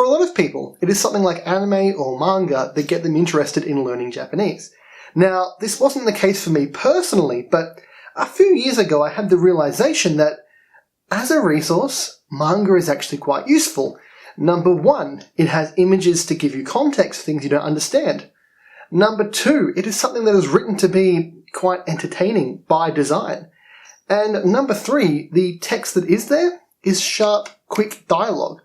for a lot of people, it is something like anime or manga that get them interested in learning Japanese. Now, this wasn't the case for me personally, but a few years ago I had the realization that as a resource, manga is actually quite useful. Number one, it has images to give you context for things you don't understand. Number two, it is something that is written to be quite entertaining by design. And number three, the text that is there is sharp, quick dialogue.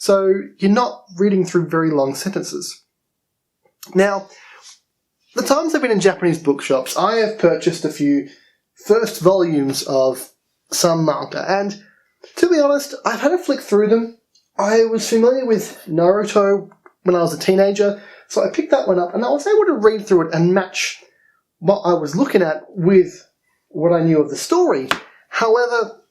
So you're not reading through very long sentences. Now, the times I've been in Japanese bookshops, I have purchased a few first volumes of some manga, and to be honest, I've had a flick through them. I was familiar with Naruto when I was a teenager, so I picked that one up and I was able to read through it and match what I was looking at with what I knew of the story. However,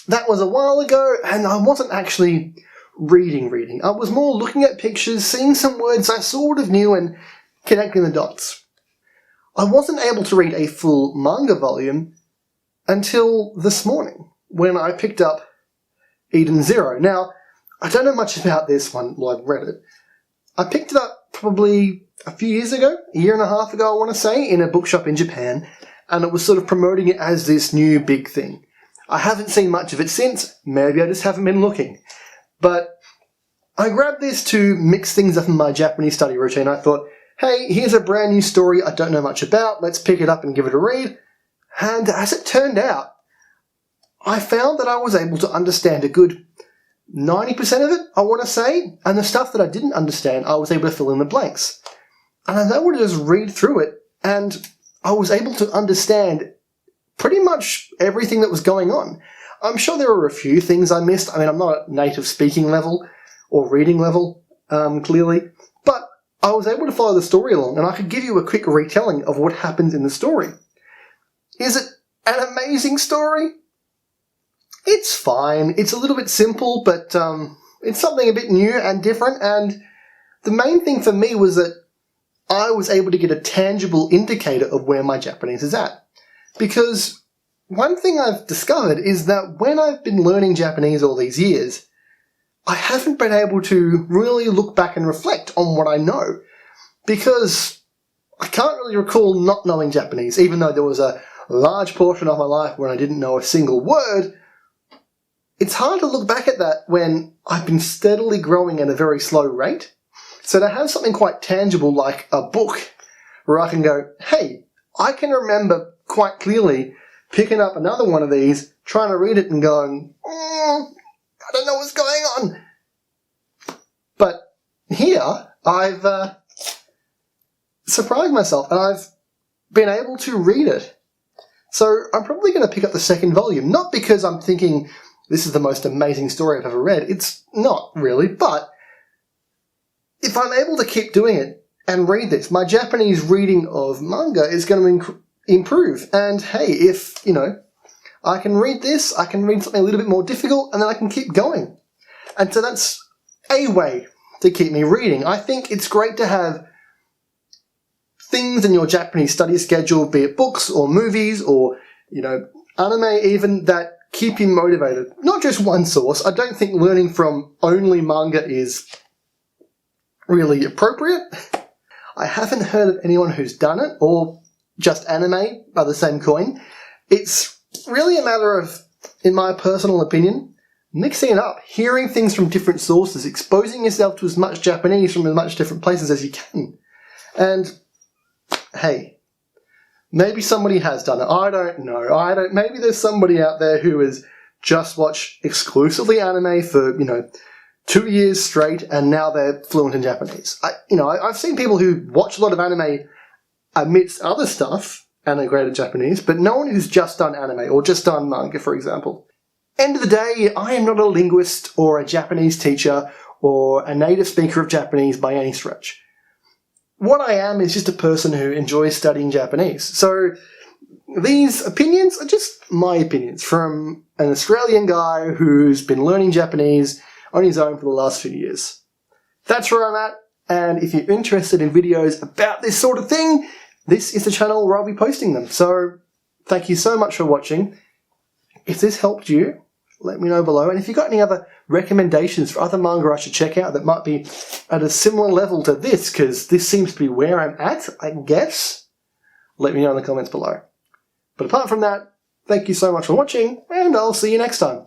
that was a while ago and I wasn't actually reading. I was more looking at pictures, seeing some words I sort of knew and connecting the dots. I wasn't able to read a full manga volume until this morning when I picked up Eden Zero. Now, I don't know much about this one, well, I've read it. I picked it up probably a few years ago, a year and a half ago, I want to say, in a bookshop in Japan, and it was sort of promoting it as this new big thing. I haven't seen much of it since, maybe I just haven't been looking. But I grabbed this to mix things up in my Japanese study routine. I thought, hey, here's a brand new story I don't know much about, let's pick it up and give it a read. And as it turned out, I found that I was able to understand a good 90% of it, I want to say, and the stuff that I didn't understand, I was able to fill in the blanks. And I was able to just read through it, and I was able to understand pretty much everything that was going on. I'm sure there were a few things I missed. I mean, I'm not at native speaking level or reading level, clearly, but I was able to follow the story along, and I could give you a quick retelling of what happens in the story. Is it an amazing story? It's fine. It's a little bit simple, but it's something a bit new and different, and the main thing for me was that I was able to get a tangible indicator of where my Japanese is at. Because one thing I've discovered is that when I've been learning Japanese all these years, I haven't been able to really look back and reflect on what I know. Because I can't really recall not knowing Japanese, even though there was a large portion of my life when I didn't know a single word. It's hard to look back at that when I've been steadily growing at a very slow rate. So to have something quite tangible like a book where I can go, hey, I can remember quite clearly picking up another one of these, trying to read it and going, I don't know what's going on. But here, I've surprised myself and I've been able to read it. So I'm probably going to pick up the second volume, not because I'm thinking this is the most amazing story I've ever read. It's not really, but if I'm able to keep doing it and read this, my Japanese reading of manga is going to improve. And hey, if, I can read this, I can read something a little bit more difficult, and then I can keep going. And so that's a way to keep me reading. I think it's great to have things in your Japanese study schedule, be it books or movies or, anime even, that keep you motivated. Not just one source. I don't think learning from only manga is really appropriate. I haven't heard of anyone who's done it, or just anime by the same coin. It's really a matter of, in my personal opinion, mixing it up, hearing things from different sources, exposing yourself to as much Japanese from as much different places as you can. And, hey, maybe somebody has done it. I don't know. Maybe there's somebody out there who has just watched exclusively anime for, 2 years straight, and now they're fluent in Japanese. I've seen people who watch a lot of anime amidst other stuff and are great at Japanese, but no one who's just done anime or just done manga, for example. End of the day, I am not a linguist or a Japanese teacher or a native speaker of Japanese by any stretch. What I am is just a person who enjoys studying Japanese. So these opinions are just my opinions from an Australian guy who's been learning Japanese on his own for the last few years. That's where I'm at, and if you're interested in videos about this sort of thing, this is the channel where I'll be posting them. So thank you so much for watching. If this helped you, let me know below. And if you've got any other recommendations for other manga I should check out that might be at a similar level to this, because this seems to be where I'm at, I guess, let me know in the comments below. But apart from that, thank you so much for watching, and I'll see you next time.